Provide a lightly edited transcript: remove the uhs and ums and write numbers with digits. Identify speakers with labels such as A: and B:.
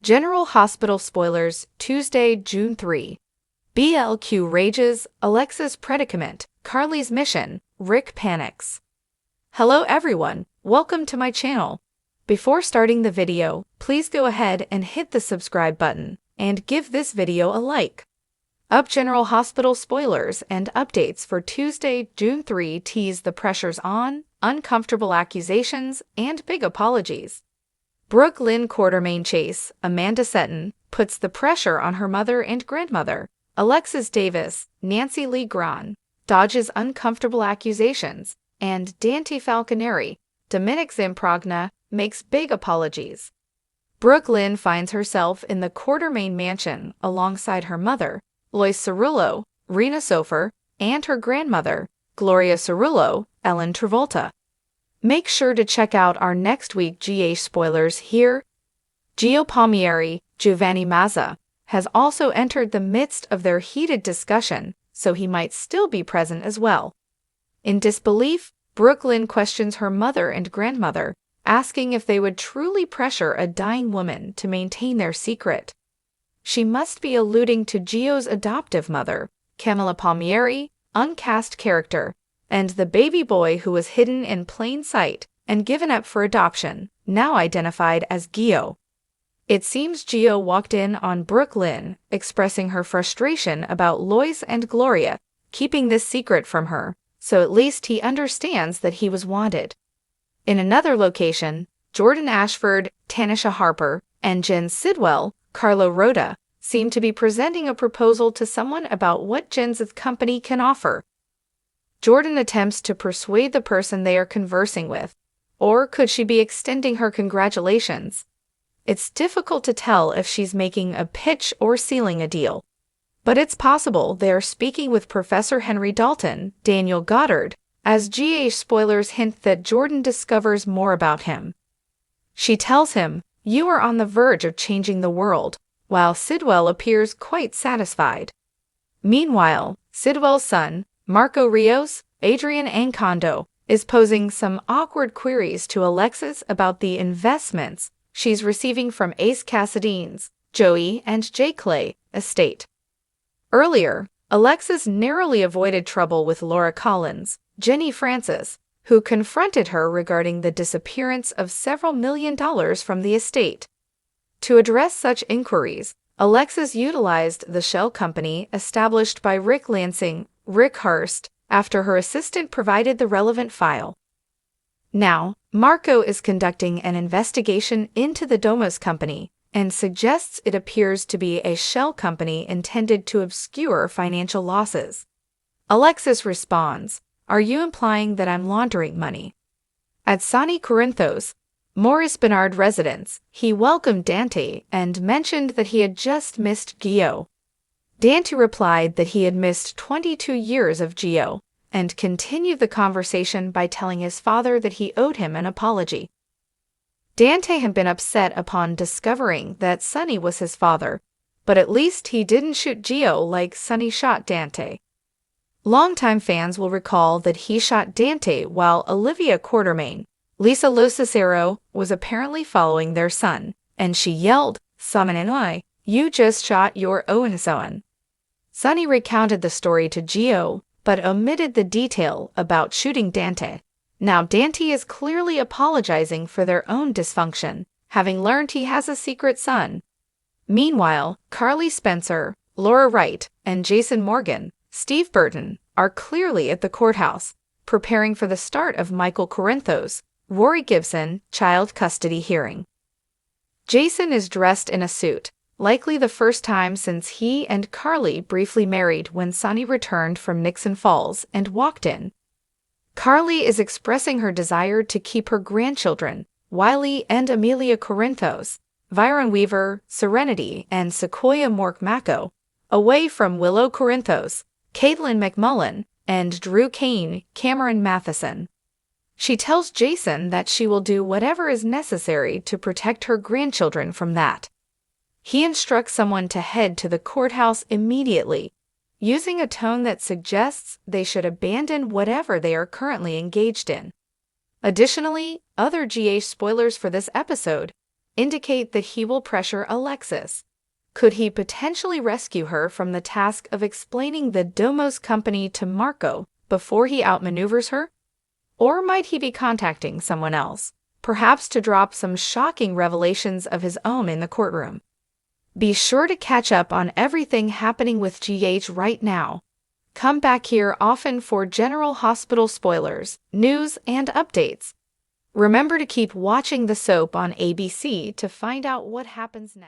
A: General Hospital spoilers, Tuesday, June 3. BLQ rages, Alexis predicament, Carly's mission, Rick panics. Hello everyone, welcome to my channel. Before starting the video, please go ahead and hit the subscribe button, and give this video a like. General Hospital spoilers and updates for Tuesday, June 3 tease the pressures on, uncomfortable accusations, and big apologies. Brooklyn Quartermain chase, Amanda Seton, puts the pressure on her mother and grandmother. Alexis Davis, Nancy Lee Grahn, dodges uncomfortable accusations, and Dante Falconeri, Dominic Zimprogna, makes big apologies. Brooklyn finds herself in the Quartermain mansion alongside her mother, Lois Cerullo, Rena Sofer, and her grandmother, Gloria Cerullo, Ellen Travolta. Make sure to check out our next week GH spoilers here. Gio Palmieri, Giovanni Mazza, has also entered the midst of their heated discussion, so he might still be present as well. In disbelief, Brooklyn questions her mother and grandmother, asking if they would truly pressure a dying woman to maintain their secret. She must be alluding to Gio's adoptive mother, Camilla Palmieri, uncast character, and the baby boy who was hidden in plain sight and given up for adoption, now identified as Gio. It seems Gio walked in on Brooklyn, expressing her frustration about Lois and Gloria keeping this secret from her, so at least he understands that he was wanted. In another location, Jordan Ashford, Tanisha Harper, and Jen Sidwell, Carlo Rhoda, seem to be presenting a proposal to someone about what Jen's company can offer. Jordan attempts to persuade the person they are conversing with, or could she be extending her congratulations? It's difficult to tell if she's making a pitch or sealing a deal. But it's possible they are speaking with Professor Henry Dalton, Daniel Goddard, as GH spoilers hint that Jordan discovers more about him. She tells him, "You are on the verge of changing the world," while Sidwell appears quite satisfied. Meanwhile, Sidwell's son, Marco Rios, Adrian Ancondo, is posing some awkward queries to Alexis about the investments she's receiving from Ace Cassidy's, Joey and J. Clay estate. Earlier, Alexis narrowly avoided trouble with Laura Collins, Jenny Francis, who confronted her regarding the disappearance of several $1 million from the estate. To address such inquiries, Alexis utilized the shell company established by Rick Lansing, Rick Hurst, after her assistant provided the relevant file. Now, Marco is conducting an investigation into the Domos company and suggests it appears to be a shell company intended to obscure financial losses. Alexis responds, "Are you implying that I'm laundering money?" At Sonny Corinthos, Maurice Bernard residence, he welcomed Dante and mentioned that he had just missed Gio. Dante replied that he had missed 22 years of Gio, and continued the conversation by telling his father that he owed him an apology. Dante had been upset upon discovering that Sonny was his father, but at least he didn't shoot Gio like Sonny shot Dante. Longtime fans will recall that he shot Dante while Olivia Quartermain, Lisa Locicero, was apparently following their son, and she yelled, "Summon and I, you just shot your own son." Sonny recounted the story to Gio, but omitted the detail about shooting Dante. Now Dante is clearly apologizing for their own dysfunction, having learned he has a secret son. Meanwhile, Carly Spencer, Laura Wright, and Jason Morgan, Steve Burton, are clearly at the courthouse, preparing for the start of Michael Corinthos, Rory Gibson, child custody hearing. Jason is dressed in a suit, likely the first time since he and Carly briefly married when Sonny returned from Nixon Falls and walked in. Carly is expressing her desire to keep her grandchildren, Wiley and Amelia Corinthos, Viron Weaver, Serenity, and Sequoia Mork-Mako, away from Willow Corinthos, Caitlin McMullen, and Drew Kane, Cameron Matheson. She tells Jason that she will do whatever is necessary to protect her grandchildren from that. He instructs someone to head to the courthouse immediately, using a tone that suggests they should abandon whatever they are currently engaged in. Additionally, other GH spoilers for this episode, indicate that he will pressure Alexis. Could he potentially rescue her from the task of explaining the Domos company to Marco before he outmaneuvers her? Or might he be contacting someone else, perhaps to drop some shocking revelations of his own in the courtroom? Be sure to catch up on everything happening with GH right now. Come back here often for General Hospital spoilers, news, and updates. Remember to keep watching the soap on ABC to find out what happens next.